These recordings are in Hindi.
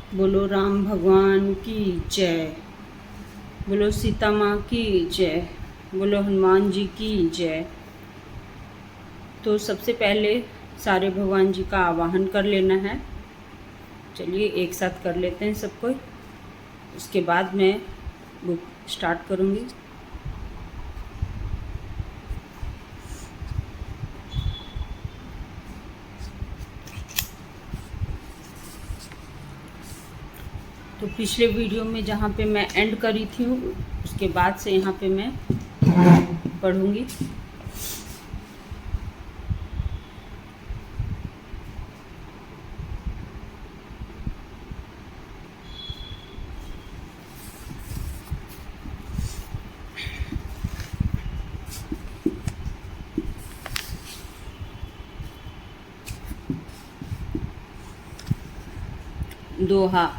बोलो राम भगवान की जय। बोलो सीता माँ की जय। बोलो हनुमान जी की जय। तो सबसे पहले सारे भगवान जी का आवाहन कर लेना है। चलिए एक साथ कर लेते हैं सबको। उसके बाद मैं बुक स्टार्ट करूँगी। तो पिछले वीडियो में जहाँ पे मैं एंड करी थी उसके बाद से यहाँ पे मैं पढ़ूँगी। दोहा।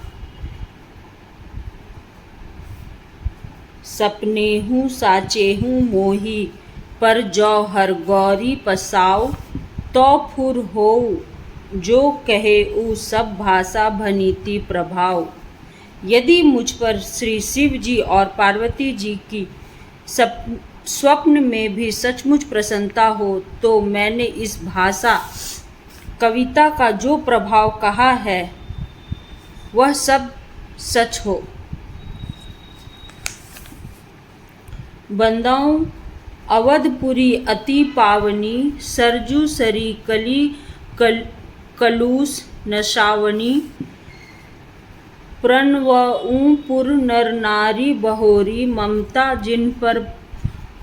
सपने हूँ साचे हूँ मोही, पर जौहर गौरी पसाओ, तो फुर हो जो कहे ऊ सब भाषा भनीति प्रभाव। यदि मुझ पर श्री शिव जी और पार्वती जी की स्वप्न में भी सचमुच प्रसन्नता हो, तो मैंने इस भाषा कविता का जो प्रभाव कहा है वह सब सच हो। बंदाऊं अवधपुरी अति पावनी, सरजू सरी कली कलूस नशावनी। प्रणवऊं पुर नर नारी बहोरी, ममता जिन पर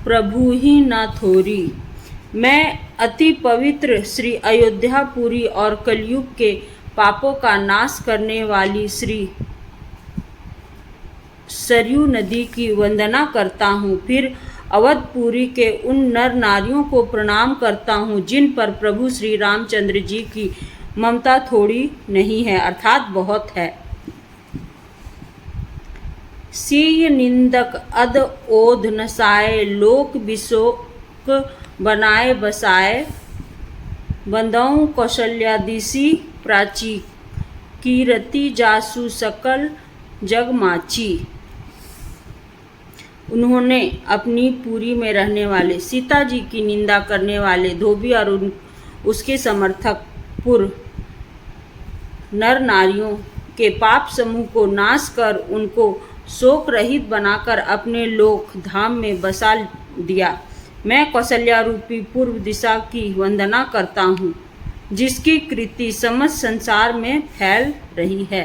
प्रभु ही न थोरी। मैं अति पवित्र श्री अयोध्यापुरी और कलयुग के पापों का नाश करने वाली श्री सरयू नदी की वंदना करता हूँ। फिर अवधपुरी के उन नर नारियों को प्रणाम करता हूँ जिन पर प्रभु श्री रामचंद्र जी की ममता थोड़ी नहीं है, अर्थात बहुत है। सीय निंदक अद ओध नसाए, लोक विशोक बनाए बसाए। बंदऊ कौशल्यादिसी प्राची, कीरति जासु सकल जगमाची। उन्होंने अपनी पुरी में रहने वाले सीता जी की निंदा करने वाले धोबी और उसके समर्थक पुर नर नारियों के पाप समूह को नाश कर उनको शोक रहित बनाकर अपने लोक धाम में बसा दिया। मैं कौशल्या रूपी पूर्व दिशा की वंदना करता हूँ, जिसकी कृति समस्त संसार में फैल रही है।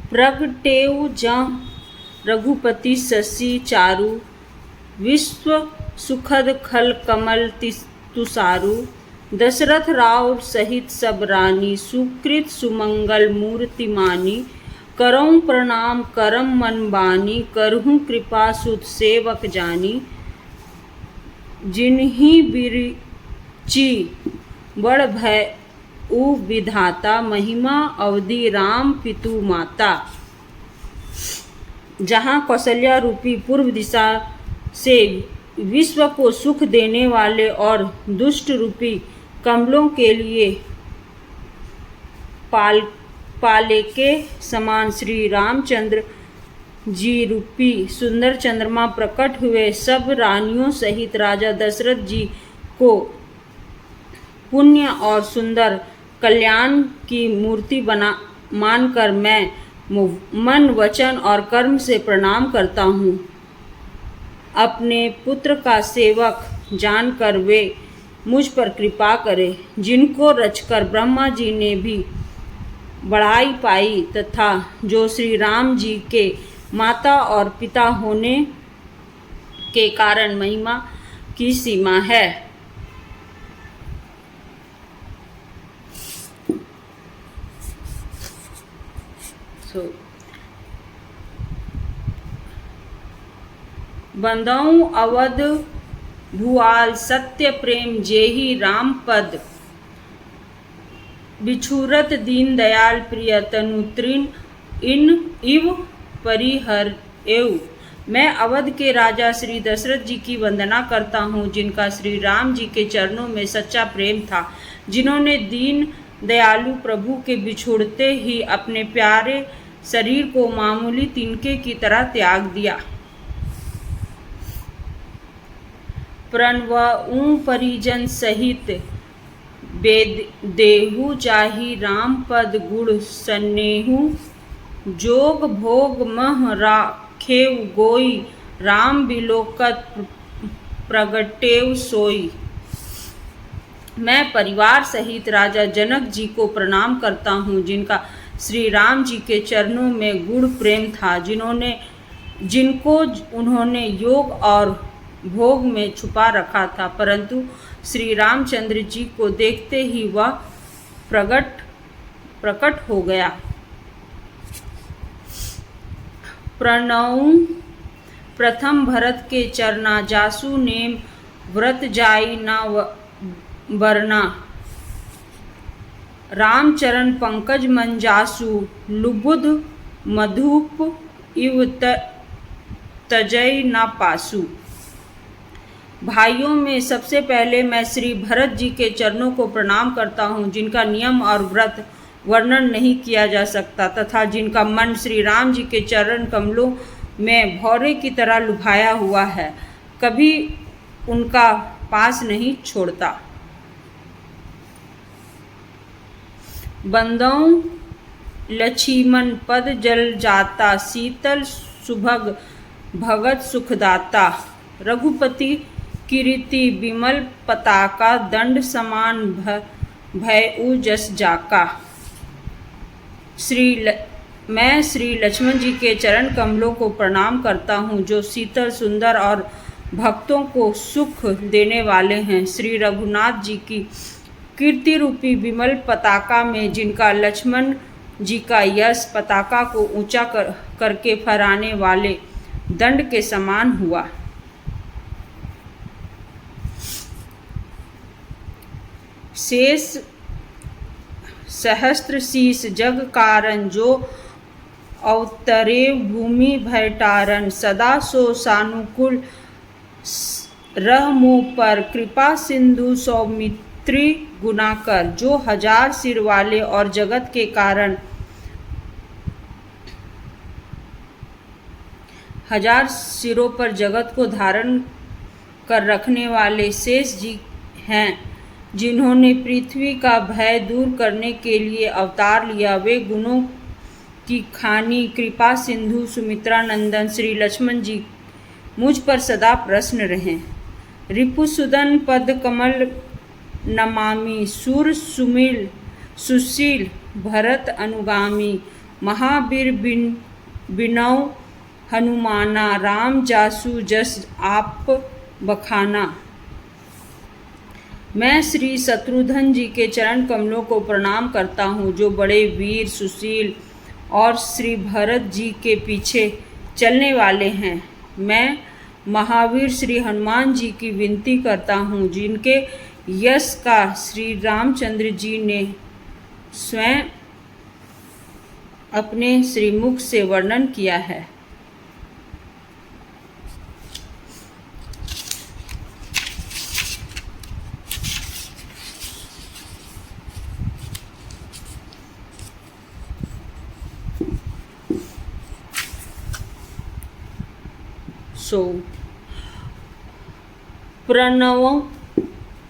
प्रगटेउ जहाँ रघुपति शशि चारु, विश्व सुखद खल कमल तुषारु। दशरथ राव सहित सब रानी, सुकृत सुमंगल मूर्ति मानी। करऊँ प्रणाम करम मन बानी, करहूँ कृपा सुत सेवक जानी। जिन्हीं बिरची बड़ भय उ विधाता, महिमा अवधि राम पितु माता। जहाँ कौशल्या रूपी पूर्व दिशा से विश्व को सुख देने वाले और दुष्ट रूपी कमलों के लिए पाले के समान श्री रामचंद्र जी रूपी सुंदर चंद्रमा प्रकट हुए, सब रानियों सहित राजा दशरथ जी को पुण्य और सुंदर कल्याण की मूर्ति मानकर मैं मन वचन और कर्म से प्रणाम करता हूँ। अपने पुत्र का सेवक जानकर वे मुझ पर कृपा करें, जिनको रचकर ब्रह्मा जी ने भी बढ़ाई पाई, तथा जो श्री राम जी के माता और पिता होने के कारण महिमा की सीमा है। बंदऊ अवध भुआल सत्य प्रेम जेहि राम पद, बिछुरत दीन दयाल प्रिय तनु तृण इन इव परिहर एव। मैं अवध के राजा श्री दशरथ जी की वंदना करता हूँ, जिनका श्री राम जी के चरणों में सच्चा प्रेम था, जिन्होंने दीन दयालु प्रभु के बिछुड़ते ही अपने प्यारे शरीर को मामूली तिनके की तरह त्याग दिया। प्रणवऊं परिजन सहित देहु जाहि राम पद गुण सन्नेहु, जोग भोग मह राखेव गोई, राम बिलोकत प्रगटेव सोई। मैं परिवार सहित राजा जनक जी को प्रणाम करता हूँ, जिनका श्री राम जी के चरणों में गूढ़ प्रेम था, जिनको उन्होंने योग और भोग में छुपा रखा था, परंतु श्री रामचंद्र जी को देखते ही वह प्रकट हो गया। प्रणव प्रथम भरत के चरना, जासु नेम व्रत जाई ना वरना, रामचरण पंकज मन जासु, लुबुध मधुप इव तजय न पासु। भाइयों में सबसे पहले मैं श्री भरत जी के चरणों को प्रणाम करता हूँ, जिनका नियम और व्रत वर्णन नहीं किया जा सकता तथा जिनका मन श्री राम जी के चरण कमलों में भौरे की तरह लुभाया हुआ है, कभी उनका पास नहीं छोड़ता। बंदों लक्ष्मण पद जल जाता, शीतल सुभग भगत सुखदाता, रघुपति कीर्ति विमल पताका, दंड समान भय जस जाका। मैं श्री लक्ष्मण जी के चरण कमलों को प्रणाम करता हूँ, जो शीतल सुंदर और भक्तों को सुख देने वाले हैं। श्री रघुनाथ जी की कीर्ति रूपी विमल पताका में, जिनका लक्ष्मण जी का यश पताका को ऊंचा करके फहराने वाले दंड के समान हुआ। शेष सहस्त्र शीस जग कारण, जो अवतरे भूमि भयटारन, सदा सो सानुकूल रह मुँह पर, कृपा सिंधु सौमित्री गुनाकर, जो हजार सिर वाले और जगत के कारण हजार सिरों पर जगत को धारण कर रखने वाले शेष जी हैं, जिन्होंने पृथ्वी का भय दूर करने के लिए अवतार लिया। वे गुणों की खानी कृपा सिंधु सुमित्रा नंदन श्री लक्ष्मण जी मुझ पर सदा प्रसन्न रहें। रिपुसुदन पद कमल नमामि, सूर सुमिल सुशील भरत अनुगामी, महावीर बिनौ हनुमाना, राम जासु जस आप बखाना। मैं श्री शत्रुघ्न जी के चरण कमलों को प्रणाम करता हूँ, जो बड़े वीर सुशील और श्री भरत जी के पीछे चलने वाले हैं। मैं महावीर श्री हनुमान जी की विनती करता हूँ, जिनके यश का श्री रामचंद्र जी ने स्वयं अपने श्रीमुख से वर्णन किया है।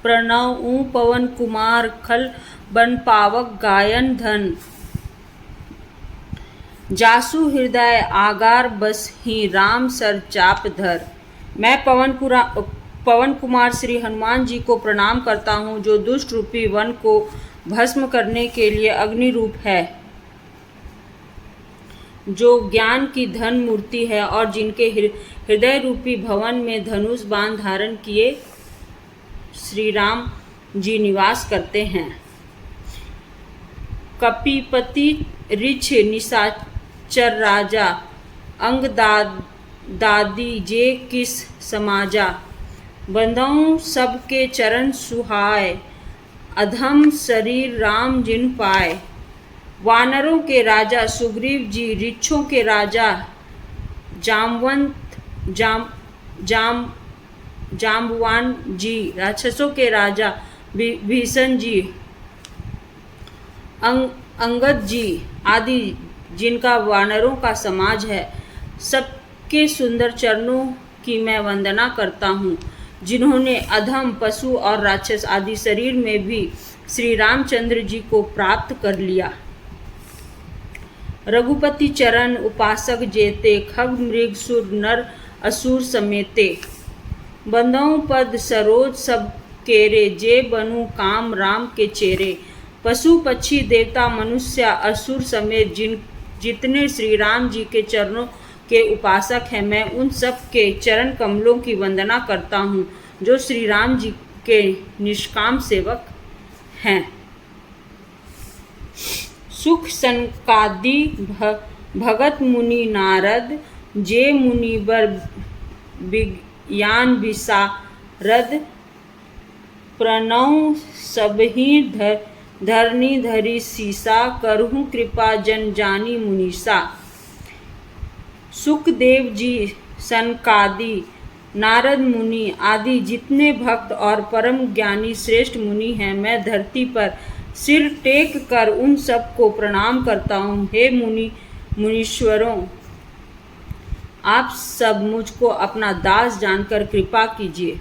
प्रणव पवन कुमार खल बन पावक गायन धन, जासु हृदय आगार बस ही राम सर चाप धर। मैं पवन कुमार श्री हनुमान जी को प्रणाम करता हूँ, जो दुष्ट रूपी वन को भस्म करने के लिए अग्नि रूप है, जो ज्ञान की धन मूर्ति है और जिनके हृदय रूपी भवन में धनुष बाण धारण किए श्री राम जी निवास करते हैं। कपिपति ऋछ निशाचर राजा, अंग दादी जे किस समाजा, बंदों सबके चरण सुहाए, अधम शरीर राम जिन पाए। वानरों के राजा सुग्रीव जी, ऋक्षों के राजा जामवंत जाम्बवान जी, राक्षसों के राजा भीषण जी, अंगद जी आदि जिनका वानरों का समाज है, सबके सुंदर चरणों की मैं वंदना करता हूँ, जिन्होंने अधम, पशु और राक्षस आदि शरीर में भी श्री रामचंद्र जी को प्राप्त कर लिया। रघुपति चरण उपासक जेते, खग मृग सुर नर असुर समेते, बंदों पद सरोज सब केरे, जे बनु काम राम के चेरे, पशु पक्षी देवता मनुष्य असुर समेत जितने श्री राम जी के चरणों के उपासक हैं, मैं उन सब के चरण कमलों की वंदना करता हूँ, जो श्री राम जी के निष्काम सेवक हैं। सुख सनकादि भगत मुनि नारद, जे मुनिवर विज्ञान विशारद, प्रणव सबहि धरनी धरी सीसा, करहु कृपा जन जानी मुनीसा। सुखदेव जी, सनकादि, नारद मुनि आदि जितने भक्त और परम ज्ञानी श्रेष्ठ मुनि हैं, मैं धरती पर सिर टेक कर उन सब को प्रणाम करता हूँ। हे मुनीश्वरों, आप सब मुझको अपना दास जानकर कृपा कीजिए।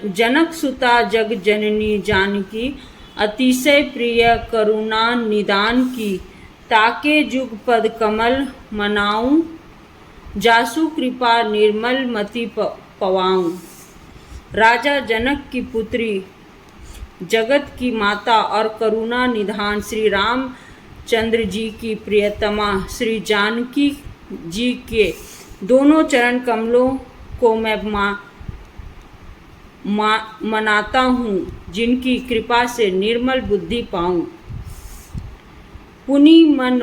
जनक सुता जग जननी जानकी, अतिशय प्रिय करुणा निदान की, ताके जुग पद कमल मनाऊं, जासु कृपा निर्मल मति पवाऊं। राजा जनक की पुत्री, जगत की माता और करुणा निधान श्री राम चंद्र जी की प्रियतमा श्री जानकी जी के दोनों चरण कमलों को मैं मनाता हूँ, जिनकी कृपा से निर्मल बुद्धि पाऊँ। पुनि मन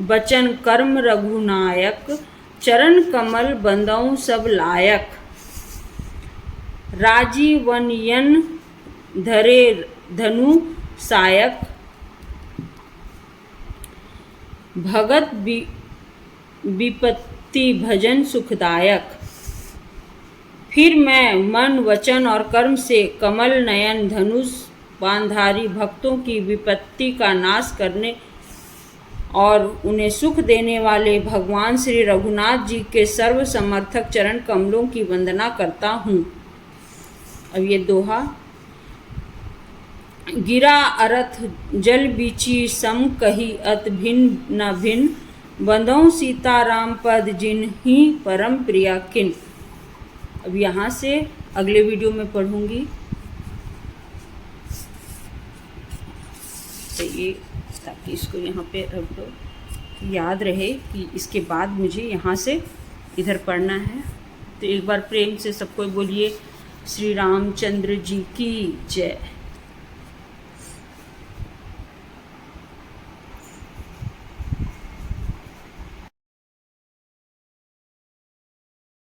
वचन कर्म रघुनायक, चरण कमल बंदों सब लायक। राजीवनयन धरे धनु सायक, भगत विपत्ति भजन सुखदायक। फिर मैं मन वचन और कर्म से कमल नयन धनुष बांधारी भक्तों की विपत्ति का नाश करने और उन्हें सुख देने वाले भगवान श्री रघुनाथ जी के सर्व समर्थक चरण कमलों की वंदना करता हूँ। अब ये दोहा। गिरा अरथ जल बीची सम कही, अत भिन्न न भिन्न, बंदों सीताराम पद जिन्हीं परम प्रिया किन। अब यहाँ से अगले वीडियो में पढ़ूंगी। तो ये ताकि इसको यहाँ पे रख दो, याद रहे कि इसके बाद मुझे यहाँ से इधर पढ़ना है। तो एक बार प्रेम से सबको बोलिए श्री रामचंद्र जी की जय।